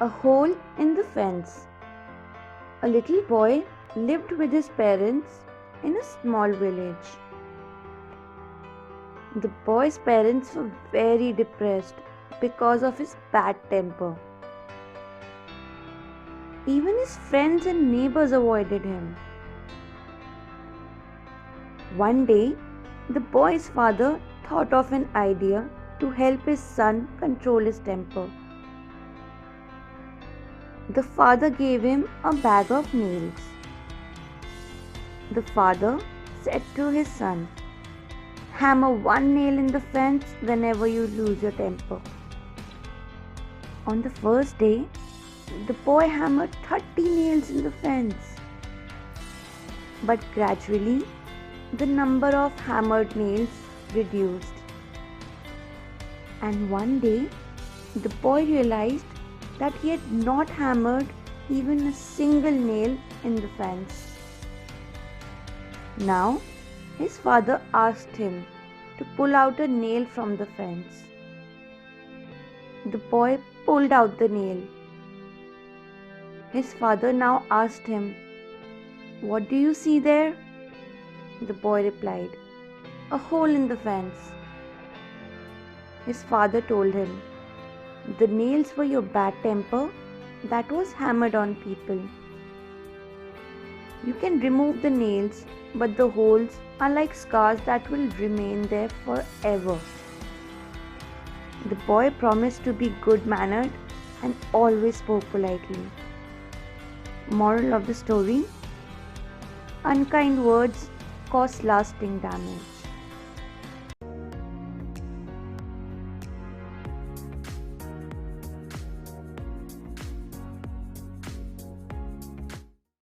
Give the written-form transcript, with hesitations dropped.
A hole in the fence. A little boy lived with his parents in a small village. The boy's parents were very depressed because of his bad temper. Even his friends and neighbors avoided him. One day, the boy's father thought of an idea to help his son control his temper. The father gave him a bag of nails. The father said to his son, "Hammer one nail in the fence whenever you lose your temper." On the first day, the boy hammered 30 nails in the fence. But gradually, the number of hammered nails reduced. And one day, the boy realized that he had not hammered even a single nail in the fence. Now, his father asked him to pull out a nail from the fence. The boy pulled out the nail. His father now asked him, "What do you see there?" The boy replied, "A hole in the fence." His father told him, "The nails were your bad temper that was hammered on people. You can remove the nails, but the holes are like scars that will remain there forever." The boy promised to be good-mannered and always spoke politely. Moral of the story: unkind words cause lasting damage.